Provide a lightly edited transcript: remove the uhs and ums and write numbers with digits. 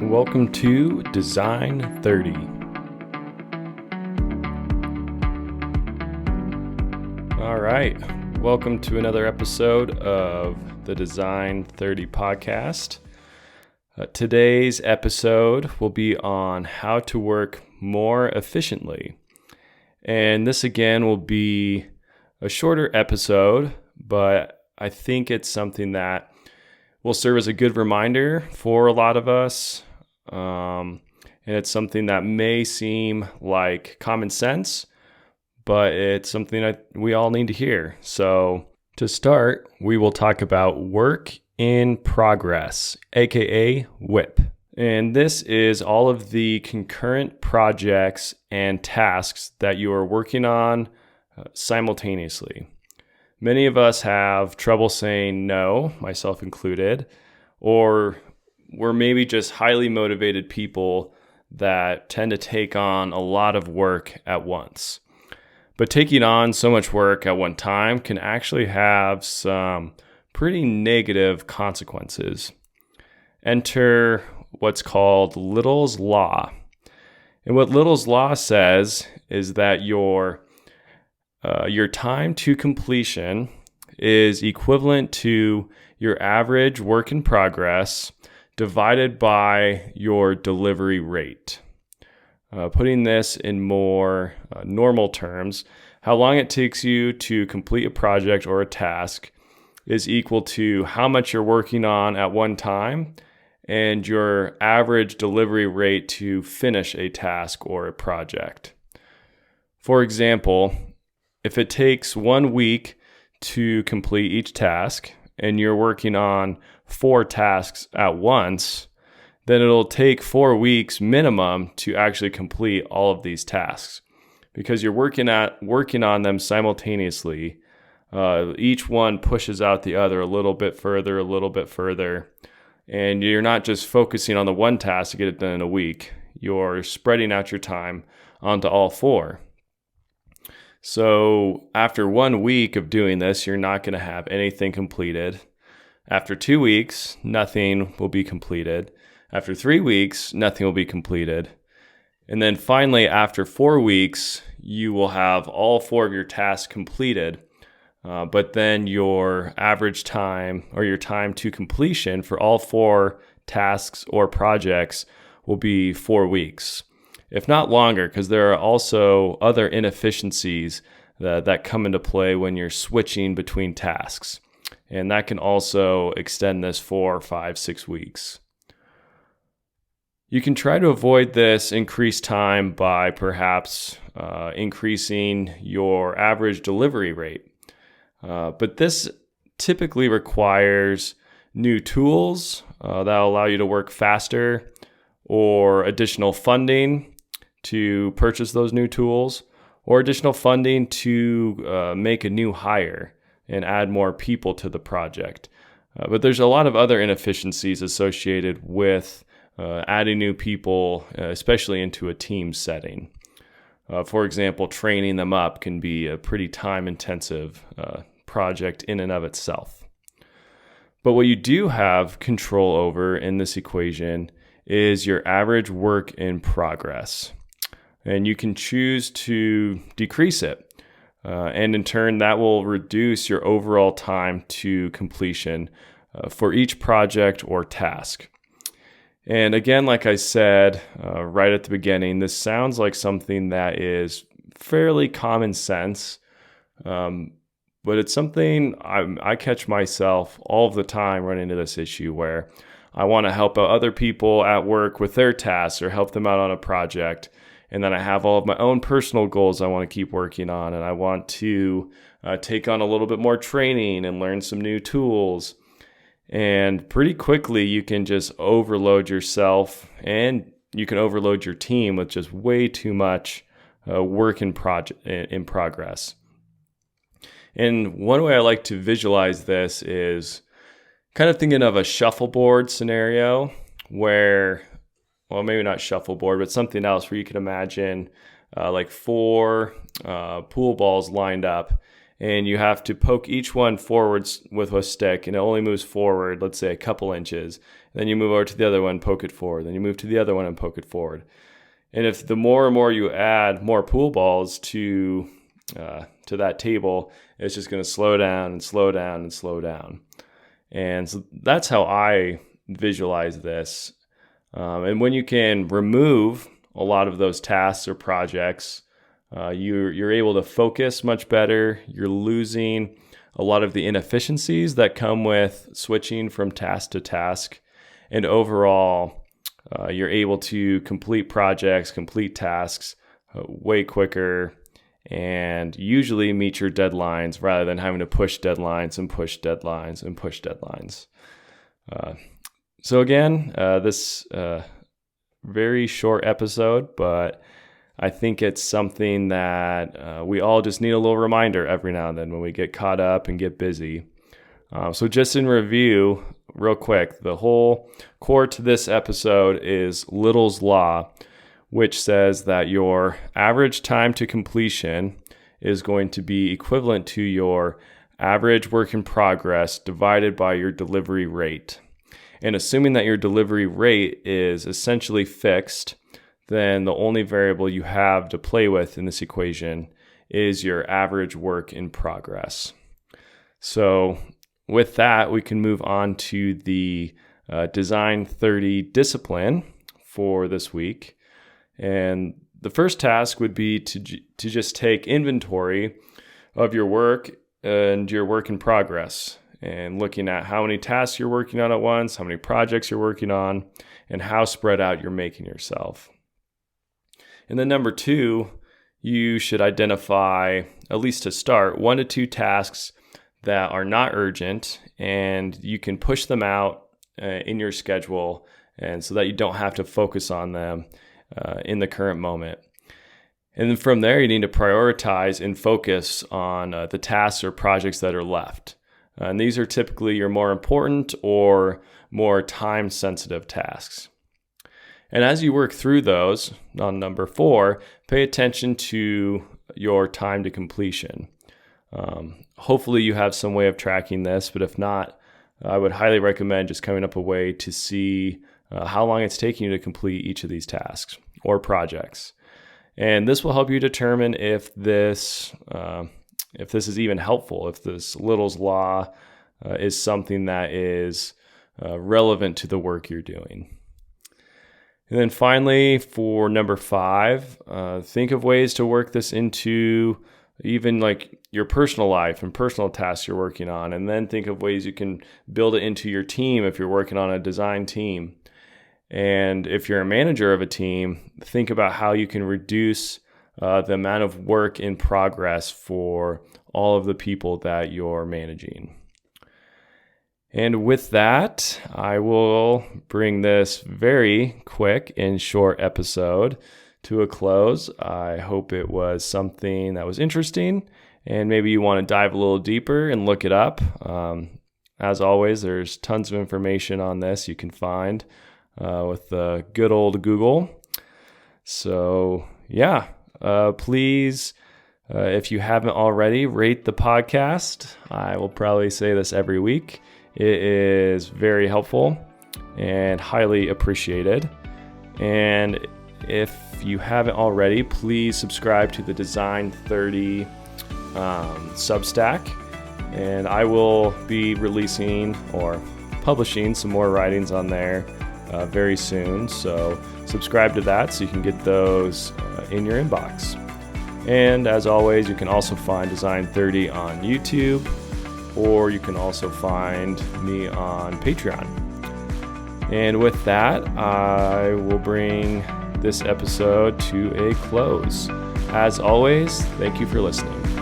and welcome to Design30. All right, welcome to another episode of the Design30 podcast. Today's episode will be on how to work more efficiently. And this again will be a shorter episode, but I think it's something that will serve as a good reminder for a lot of us. And it's something that may seem like common sense, but it's something that we all need to hear. So to start, we will talk about work in progress, aka WIP. And this is all of the concurrent projects and tasks that you are working on simultaneously. Many of us have trouble saying no, myself included, or we're maybe just highly motivated people that tend to take on a lot of work at once. But taking on so much work at one time can actually have some pretty negative consequences. Enter what's called Little's Law. And what Little's Law says is that your time to completion is equivalent to your average work in progress divided by your delivery rate. Putting this in more normal terms, how long it takes you to complete a project or a task is equal to how much you're working on at one time and your average delivery rate to finish a task or a project. For example, if it takes 1 week to complete each task and you're working on 4 tasks at once, then it'll take 4 weeks minimum to actually complete all of these tasks because you're working on them simultaneously. Each one pushes out the other a little bit further, and you're not just focusing on the one task to get it done in a week. You're spreading out your time onto all 4. So after 1 week of doing this, you're not going to have anything completed. After 2 weeks, nothing will be completed. After 3 weeks, nothing will be completed. And then finally, after 4 weeks, you will have all 4 of your tasks completed. But then your average time or your time to completion for all 4 tasks or projects will be 4 weeks. If not longer, because there are also other inefficiencies that come into play when you're switching between tasks. And that can also extend this 4, 5, 6 weeks. You can try to avoid this increased time by perhaps increasing your average delivery rate. But this typically requires new tools that allow you to work faster, or additional funding to purchase those new tools, or additional funding to make a new hire and add more people to the project. But there's a lot of other inefficiencies associated with adding new people, especially into a team setting. For example, training them up can be a pretty time-intensive project in and of itself. But what you do have control over in this equation is your average work in progress. And you can choose to decrease it. And in turn, that will reduce your overall time to completion for each project or task. And again, like I said right at the beginning, this sounds like something that is fairly common sense, but it's something I catch myself all the time running into this issue where I want to help out other people at work with their tasks or help them out on a project. And then I have all of my own personal goals I want to keep working on. And I want to take on a little bit more training and learn some new tools. And pretty quickly, you can just overload yourself and you can overload your team with just way too much work in progress. And one way I like to visualize this is kind of thinking of a shuffleboard scenario where, well, maybe not shuffleboard, but something else where you could imagine like 4 pool balls lined up, and you have to poke each one forwards with a stick, and it only moves forward, let's say a couple inches. Then you move over to the other one, poke it forward. Then you move to the other one and poke it forward. And if the more and more you add more pool balls to that table, it's just going to slow down and slow down and slow down. And so that's how I visualize this. And when you can remove a lot of those tasks or projects, you're able to focus much better. You're losing a lot of the inefficiencies that come with switching from task to task. And overall, you're able to complete projects, complete tasks way quicker, and usually meet your deadlines rather than having to push deadlines and push deadlines and push deadlines. So again, this very short episode, but I think it's something that we all just need a little reminder every now and then when we get caught up and get busy. So just in review, real quick, the whole core to this episode is Little's Law, which says that your average time to completion is going to be equivalent to your average work in progress divided by your delivery rate. And assuming that your delivery rate is essentially fixed, then the only variable you have to play with in this equation is your average work in progress. So with that, we can move on to the Design30 discipline for this week. And the first task would be to just take inventory of your work and your work in progress, and looking at how many tasks you're working on at once, how many projects you're working on, and how spread out you're making yourself. And then number 2, you should identify, at least to start, 1 to 2 tasks that are not urgent, and you can push them out in your schedule, and so that you don't have to focus on them in the current moment. And then from there, you need to prioritize and focus on the tasks or projects that are left. And these are typically your more important or more time-sensitive tasks. And as you work through those, on number 4, pay attention to your time to completion. Hopefully you have some way of tracking this, but if not, I would highly recommend just coming up a way to see how long it's taking you to complete each of these tasks or projects. And this will help you determine if this is even helpful, if this Little's Law is something that is relevant to the work you're doing. And then finally, for number 5, think of ways to work this into even like your personal life and personal tasks you're working on. And then think of ways you can build it into your team if you're working on a design team. And if you're a manager of a team, think about how you can reduce the amount of work in progress for all of the people that you're managing. And with that, I will bring this very quick and short episode to a close. I hope it was something that was interesting, and maybe you want to dive a little deeper and look it up. As always, there's tons of information on this you can find with the good old Google. So yeah, please, if you haven't already, rate the podcast. I will probably say this every week. It is very helpful and highly appreciated. And if you haven't already, please subscribe to the Design30 Substack. And I will be releasing or publishing some more writings on there very soon. So subscribe to that so you can get those in your inbox. And as always, you can also find Design30 on YouTube, or you can also find me on Patreon. And with that, I will bring this episode to a close. As always, thank you for listening.